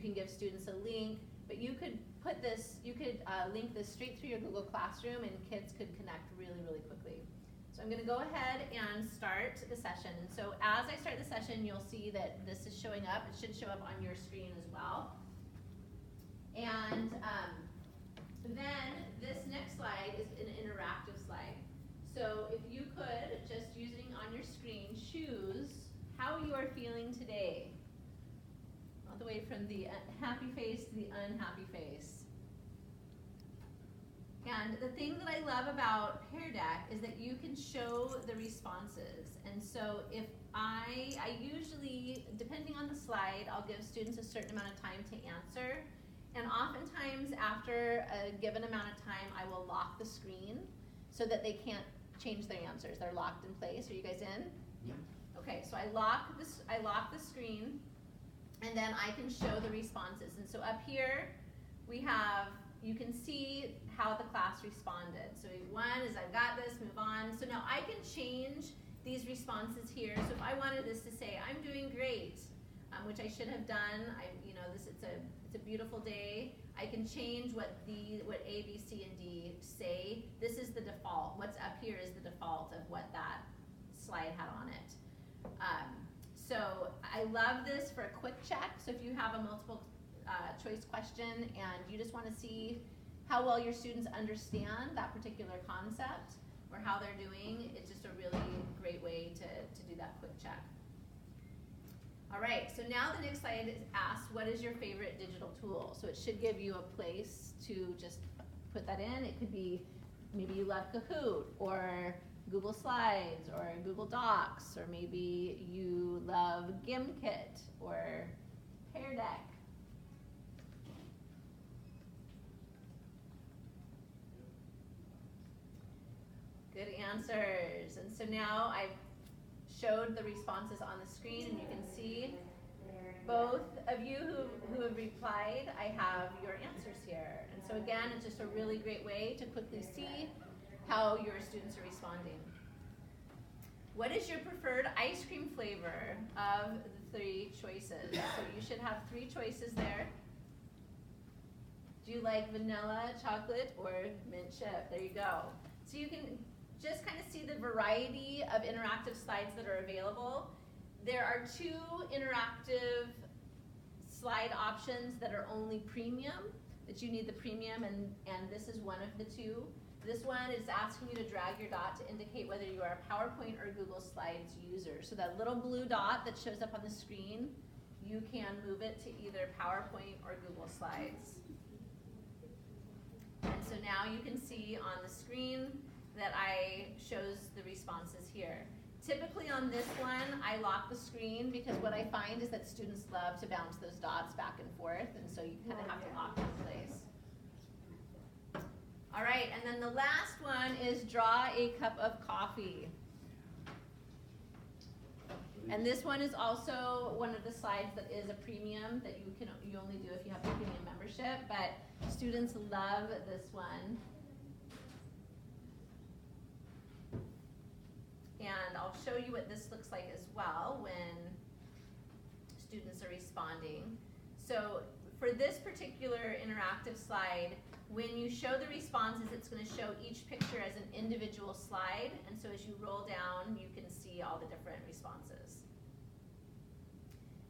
can give students a link, but you could put this, you could link this straight through your Google Classroom, and kids could connect really, really quickly. So I'm gonna go ahead and start the session. And so as I start the session, you'll see that this is showing up. It should show up on your screen as well. And then this next slide is an interactive slide. So if you could, just using on your screen, choose how you are feeling today. All the way from the happy face to the unhappy face. And the thing that I love about Peardeck is that you can show the responses. And so if I usually, depending on the slide, I'll give students a certain amount of time to answer. And oftentimes after a given amount of time, I will lock the screen so that they can't change their answers. They're locked in place. Are you guys in? Yeah. Okay, so I lock the screen, and then I can show the responses. And so up here, we have, you can see how the class responded. So one is, I've got this, move on. So now I can change these responses here. So if I wanted this to say, I'm doing great, which I should have done, it's a beautiful day. I can change what A, B, C, and D say. This is the default. What's up here is the default of what that slide had on it. So I love this for a quick check. So if you have a multiple choice question and you just want to see how well your students understand that particular concept or how they're doing, it's just a really great way to do that quick check. All right, so now the next slide is asked, what is your favorite digital tool? So it should give you a place to just put that in. It could be, maybe you love Kahoot or Google Slides or Google Docs, or maybe you love Gimkit or Peardeck. Good answers. And so now I've showed the responses on the screen, and you can see both of you who have replied, I have your answers here. And so again, it's just a really great way to quickly see how your students are responding. What is your preferred ice cream flavor of the 3 choices? So you should have 3 choices there. Do you like vanilla, chocolate, or mint chip? There you go. So you can just kind of see the variety of interactive slides that are available. There are 2 interactive slide options that are only premium, that you need the premium, and this is one of the 2. This one is asking you to drag your dot to indicate whether you are a PowerPoint or Google Slides user. So that little blue dot that shows up on the screen, you can move it to either PowerPoint or Google Slides. And so now you can see on the screen that I shows the responses here. Typically on this one, I lock the screen because what I find is that students love to bounce those dots back and forth, and so you kind of have to lock them in place. All right, and then the last one is draw a cup of coffee. And this one is also one of the slides that is a premium that you only do if you have a premium membership, but students love this one. And I'll show you what this looks like as well when students are responding. So for this particular interactive slide, when you show the responses, it's going to show each picture as an individual slide. And so as you roll down, you can see all the different responses.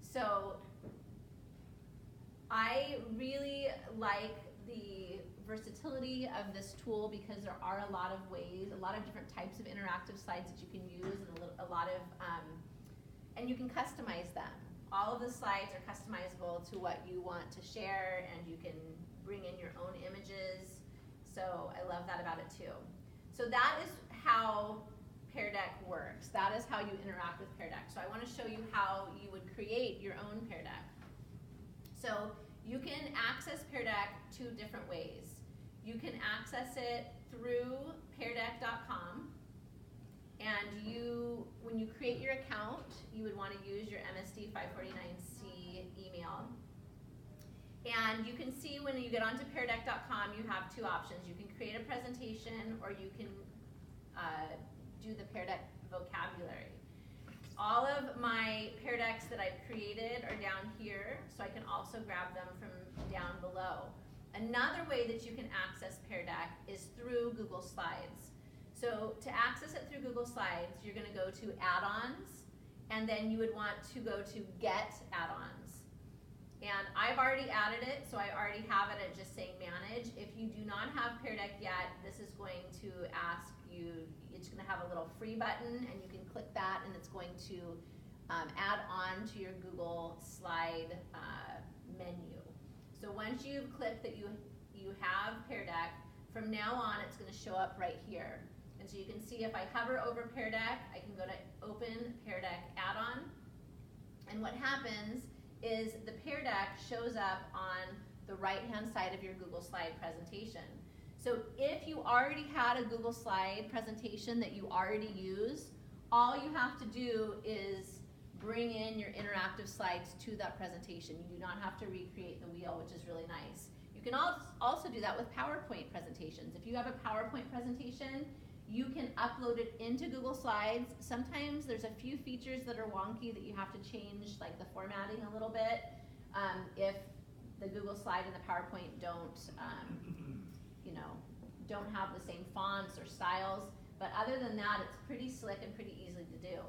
So I really like the versatility of this tool because there are a lot of ways, a lot of different types of interactive slides that you can use, and a lot of, and you can customize them. All of the slides are customizable to what you want to share, and you can bring in your own images. So I love that about it too. So that is how Peardeck works. That is how you interact with Peardeck. So I want to show you how you would create your own Peardeck. So you can access Peardeck 2 different ways. You can access it through peardeck.com, and when you create your account, you would want to use your MSD 549C email. And you can see when you get onto peardeck.com, you have 2 options. You can create a presentation, or you can do the Peardeck vocabulary. All of my Peardecks that I've created are down here, so I can also grab them from down below. Another way that you can access Peardeck is through Google Slides. So to access it through Google Slides, you're going to go to Add-ons, and then you would want to go to Get Add-ons. And I've already added it, so I already have it at just saying Manage. If you do not have Peardeck yet, this is going to ask you, it's going to have a little free button, and you can click that, and it's going to add on to your Google Slide menu. So once you've clicked that you have Peardeck, from now on it's going to show up right here. And so you can see if I hover over Peardeck, I can go to Open Peardeck Add-on. And what happens is the Peardeck shows up on the right-hand side of your Google Slide presentation. So if you already had a Google Slide presentation that you already use, all you have to do is bring in your interactive slides to that presentation. You do not have to recreate the wheel, which is really nice. You can also do that with PowerPoint presentations. If you have a PowerPoint presentation, you can upload it into Google Slides. Sometimes there's a few features that are wonky that you have to change, like the formatting a little bit. If the Google Slide and the PowerPoint don't have the same fonts or styles, but other than that, it's pretty slick and pretty easy to do.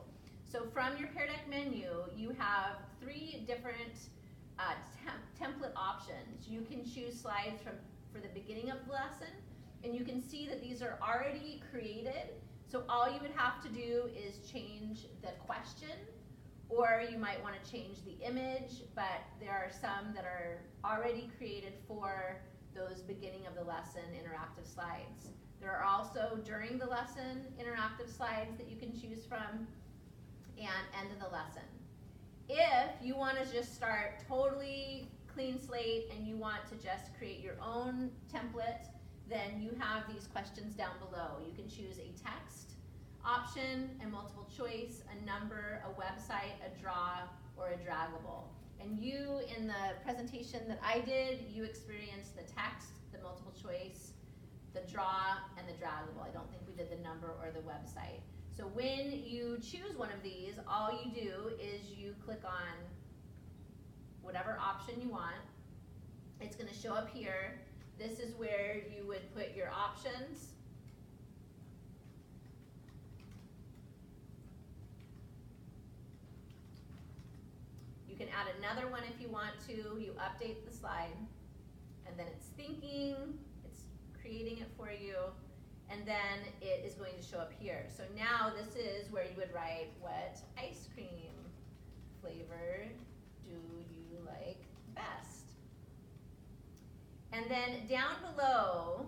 So from your Peardeck menu, you have 3 different template options. You can choose slides for the beginning of the lesson, and you can see that these are already created. So all you would have to do is change the question, or you might want to change the image, but there are some that are already created for those beginning of the lesson interactive slides. There are also during the lesson interactive slides that you can choose from, and end of the lesson. If you want to just start totally clean slate and you want to just create your own template, then you have these questions down below. You can choose a text option, a multiple choice, a number, a website, a draw, or a draggable. And you, in the presentation that I did, you experienced the text, the multiple choice, the draw, and the draggable. I don't think we did the number or the website. So when you choose one of these, all you do is you click on whatever option you want. It's going to show up here. This is where you would put your options. You can add another one if you want to. You update the slide, and then it's thinking, it's creating it for you, and then it is going to show up here. So now this is where you would write, what ice cream flavor do you like best? And then down below,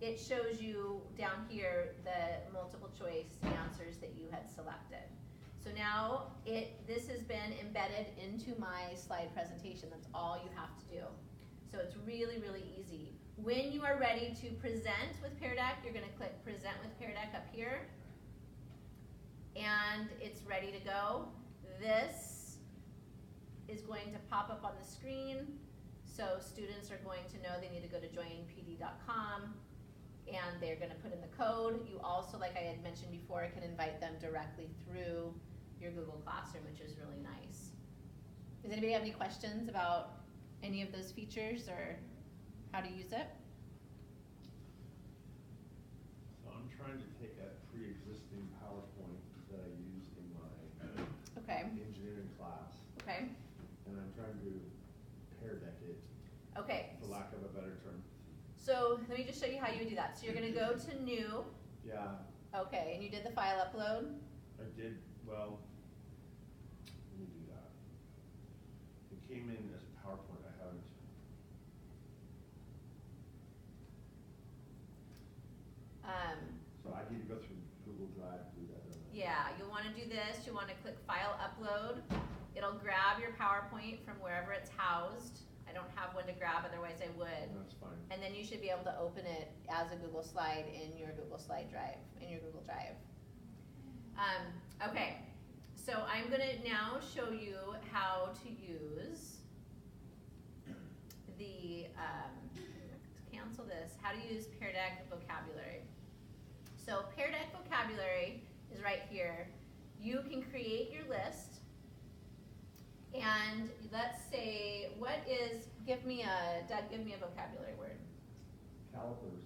it shows you down here the multiple choice answers that you had selected. So now this has been embedded into my slide presentation. That's all you have to do. So it's really, really easy. When you are ready to present with Peardeck, you're going to click Present with Peardeck up here. And it's ready to go. This is going to pop up on the screen. So students are going to know they need to go to joinpd.com, and they're going to put in the code. You also, like I had mentioned before, can invite them directly through your Google Classroom, which is really nice. Does anybody have any questions about any of those features or how to use it? So I'm trying to take a pre-existing PowerPoint that I used in my engineering class. Okay. And I'm trying to Peardeck it, for lack of a better term. So let me just show you how you would do that. So you're going to go to New. Yeah. Okay, and you did the file upload? I did, well, let me do that. It came in as PowerPoint, I haven't. So I need to go through Google Drive to do that. Yeah, you'll want to do this. You want to click File Upload. It'll grab your PowerPoint from wherever it's housed. I don't have one to grab, otherwise I would. That's fine. And then you should be able to open it as a Google Slide in your Google Slide Drive, in your Google Drive. Okay, so I'm going to now show you how to use the, to cancel this, how to use Peardeck vocabulary. So Peardeck vocabulary is right here. you can create your list. And let's say, Doug, give me a vocabulary word. Calipers.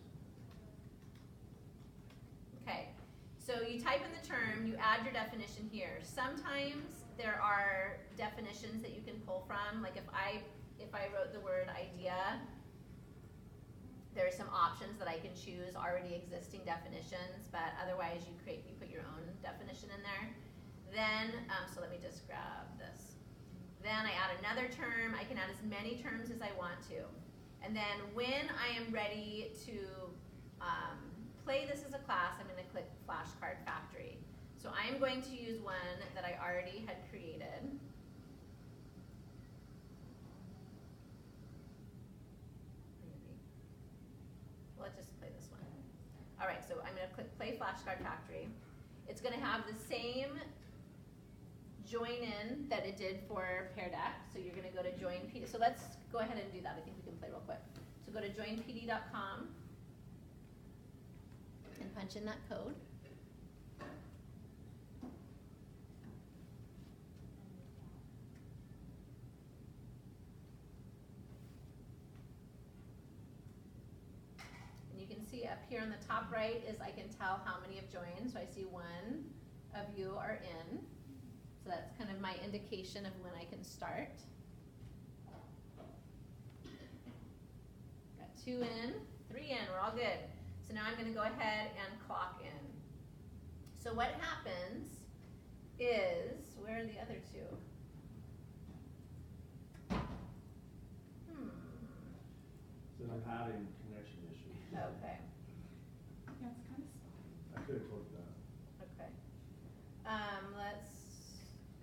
Okay, so you type in the term, you add your definition here. Sometimes there are definitions that you can pull from, like if I wrote the word idea, there are some options that I can choose, already existing definitions, but otherwise you put your own definition in there. Then, so let me just grab this. Then I add another term. I can add as many terms as I want to. And then when I am ready to play this as a class, I'm going to click Flashcard Factory. So I'm going to use one that I already had created. Let's just play this one. All right, so I'm going to click Play Flashcard Factory. It's going to have the same join in that it did for Peardeck. So you're going to go to join PD. So let's go ahead and do that. I think we can play real quick. So go to joinpd.com and punch in that code. And you can see up here on the top right is I can tell how many have joined. So I see one of you are in. So that's kind of my indication of when I can start. Got 2 in, 3 in, we're all good. So now I'm going to go ahead and clock in. So what happens is, where are the other 2? So I'm having connection issues. Okay. Yeah, it's kind of spotty. I could have told you that. Okay. Let's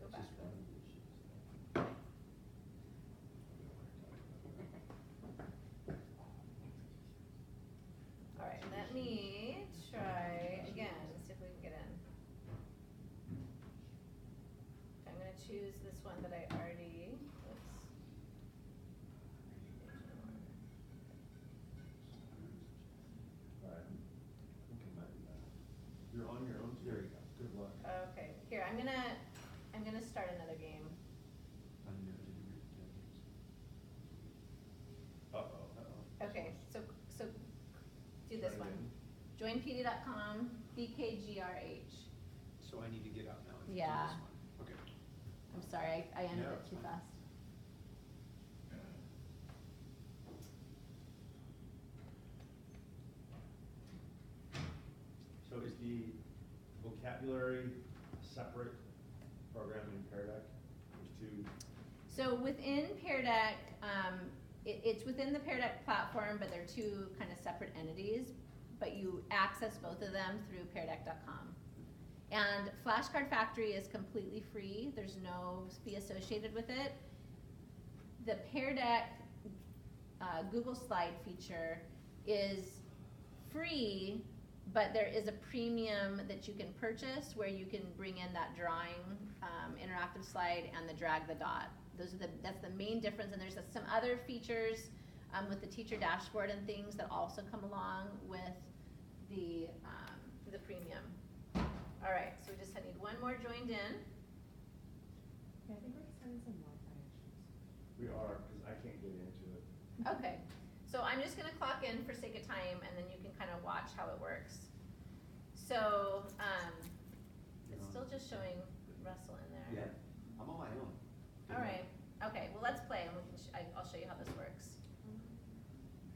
go back. Just one of the issues. All right, let me try again, see if we can get in. I'm going to choose this one that I already, oops. All right. I think it might be that. You're on your own. There you go. Good luck. Okay, here, I'm gonna start another game. Uh-oh. Okay, so do this one. Joinpd.com, BKGRH. So I need to get out now and do Yeah. this one. Okay. I'm sorry, I ended No, it it's too fine. fast. So is the vocabulary a separate program in Peardeck? There's 2. So within Peardeck, it's within the Peardeck platform, but they're 2 kind of separate entities, but you access both of them through Peardeck.com. And Flashcard Factory is completely free. There's no fee associated with it. The Peardeck Google Slide feature is free, but there is a premium that you can purchase where you can bring in that drawing interactive slide and the drag the dot. That's the main difference, and there's some other features with the teacher dashboard and things that also come along with the premium. All right, so we just need one more joined in. Yeah, I think we're just having some Wi-Fi issues. We are, because I can't get into it. Okay, so I'm just gonna clock in for sake of time, and then you can kind of watch how it works. So, it's still just showing Russell in there. Yeah, I'm on my own. All right, okay, well, let's play, and we can I'll show you how this works.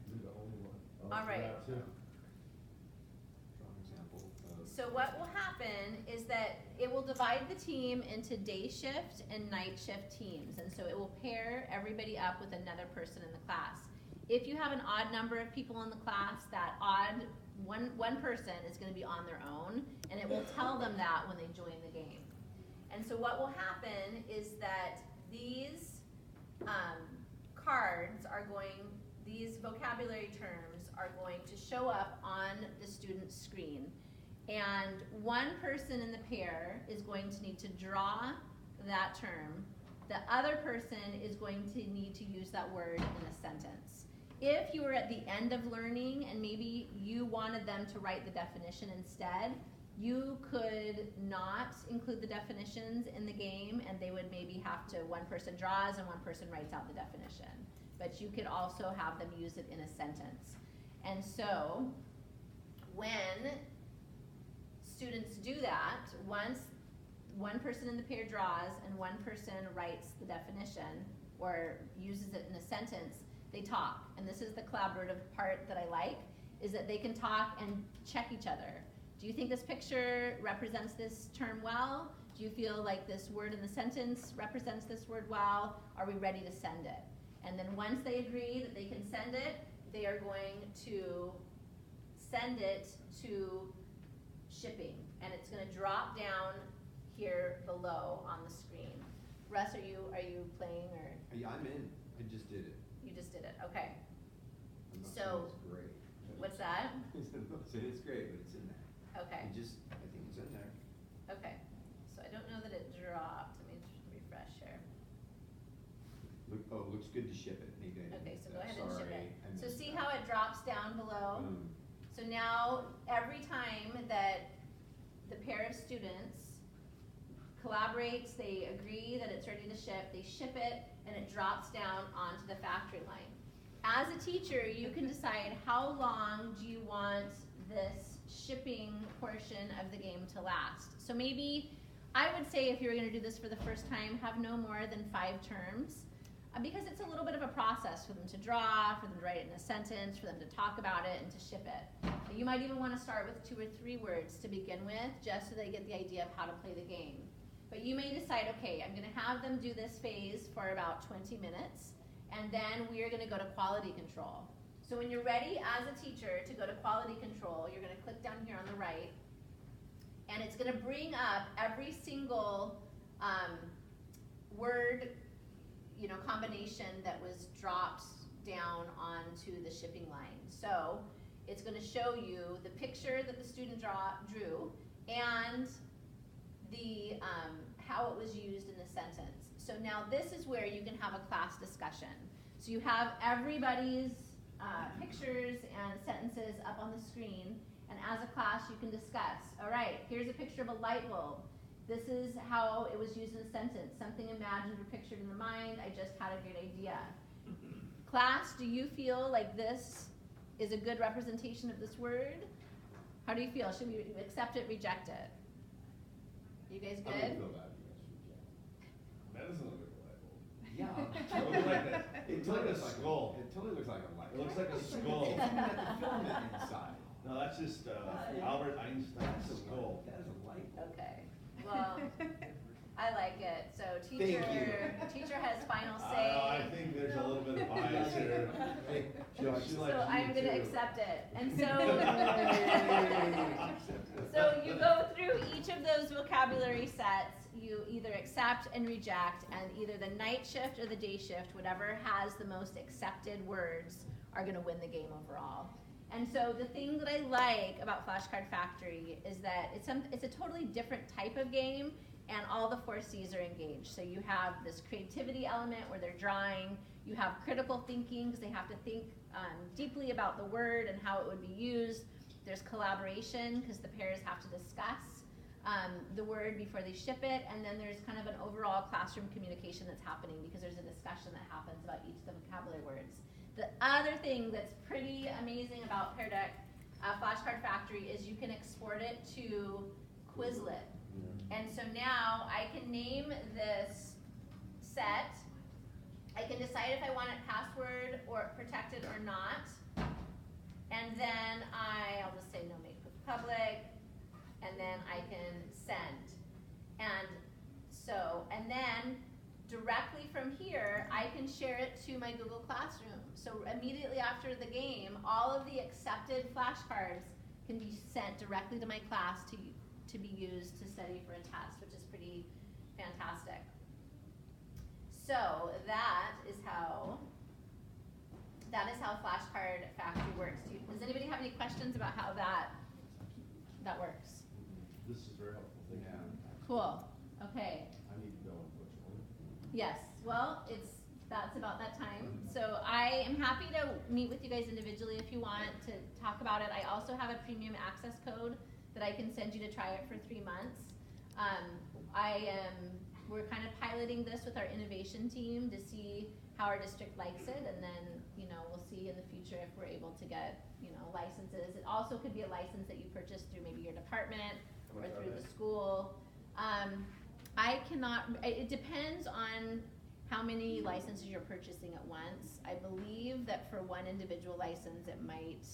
You're the only one. All right. That too. Strong example of. So what will happen is that it will divide the team into day shift and night shift teams, and so it will pair everybody up with another person in the class. If you have an odd number of people in the class, that odd one person is going to be on their own, and it will tell them that when they join the game. And so what will happen is that these cards are these vocabulary terms are going to show up on the student's screen. And one person in the pair is going to need to draw that term. The other person is going to need to use that word in a sentence. If you were at the end of learning and maybe you wanted them to write the definition instead, You could not include the definitions in the game, and they would maybe have to, one person draws and one person writes out the definition. But you could also have them use it in a sentence. And so, when students do that, once one person in the pair draws and one person writes the definition or uses it in a sentence, they talk. And this is the collaborative part that I like, is that they can talk and check each other. Do you think this picture represents this term well? Do you feel like this word in the sentence represents this word well? Are we ready to send it? And then once they agree that they can send it, they are going to send it to shipping. And it's going to drop down here below on the screen. Russ, are you playing or? Yeah, I'm in. I just did it. You just did it. Okay. I'm not So, saying it's great. what's that? I'm not saying it's great, but it's in there. Okay. I think it's in there. Okay. So I don't know that it dropped. Let me refresh here. Looks good to ship it. Maybe I didn't Okay, miss so that. go ahead and ship Sorry, it. I So missed see that. how it drops down below? Boom. So now, every time that the pair of students collaborates, they agree that it's ready to ship, they ship it, and it drops down onto the factory line. As a teacher, you can decide how long do you want this shipping portion of the game to last. So maybe, I would say if you were going to do this for the first time, have no more than 5 terms. Because it's a little bit of a process for them to draw, for them to write it in a sentence, for them to talk about it, and to ship it. You might even want to start with 2 or 3 words to begin with, just so they get the idea of how to play the game. But you may decide, okay, I'm going to have them do this phase for about 20 minutes, and then we are going to go to quality control. So when you're ready as a teacher to go to quality control, you're going to click down here on the right, and it's going to bring up every single word combination that was dropped down onto the shipping line. So it's going to show you the picture that the student drew and the how it was used in the sentence. So now this is where you can have a class discussion. So you have everybody's pictures and sentences up on the screen, and as a class you can discuss, all right, here's a picture of a light bulb. This is how it was used in a sentence. Something imagined or pictured in the mind. I just had a great idea. Class, do you feel like this is a good representation of this word? How do you feel? Should we accept it, reject it? You guys How do you good? feel about it? That doesn't look like a light bulb. Yeah. It looks like a skull. It totally looks like a light. It looks like a skull. It's even got the filament inside. No, that's just Albert Einstein's skull. That is a light bulb. Okay. Well, I like it. So Thank you. teacher has final I say. think there's a little bit of bias here. Hey, She likes So you I'm going to too. accept it. And so you go through each of those vocabulary sets. You either accept and reject, and either the night shift or the day shift, whatever has the most accepted words, are going to win the game overall. And so the thing that I like about Flashcard Factory is that it's a totally different type of game, and all the 4 C's are engaged. So you have this creativity element where they're drawing, you have critical thinking because they have to think deeply about the word and how it would be used. There's collaboration because the pairs have to discuss the word before they ship it, and then there's kind of an overall classroom communication that's happening because there's a discussion that happens about each of the vocabulary words. The other thing that's pretty amazing about Peardeck Flashcard Factory is you can export it to Quizlet. And so now I can name this set. I can decide if I want it password or protected or not. And then I'll just say no make public. And then I can send. And then directly from here, I can share it to my Google Classroom. So immediately after the game, all of the accepted flashcards can be sent directly to my class to be used to study for a test, which is pretty fantastic. So that is how Flashcard Factory works. Does anybody have any questions about how that works? This is very helpful. Thank you. Cool. Okay. I need to go, unfortunately. Yes. Well, that's about that time. So I am happy to meet with you guys individually if you want to talk about it. I also have a premium access code that I can send you to try it for 3 months. We're kind of piloting this with our innovation team to see how our district likes it, and then, we'll see in the future if we're able to get, licenses. It also could be a license that you purchase through maybe your department or through the school. It depends on how many licenses you're purchasing at once. I believe that for one individual license, it might,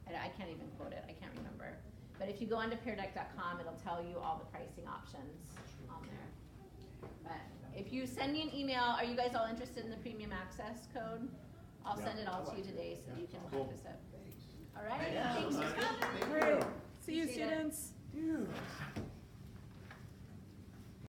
I can't even quote it, I can't remember. But if you go onto peardeck.com, it'll tell you all the pricing options on there. But if you send me an email, are you guys all interested in the premium access code? I'll send it all to you today so that you can practice it. All right, thanks for coming. Thank you. See you, Appreciate it. students.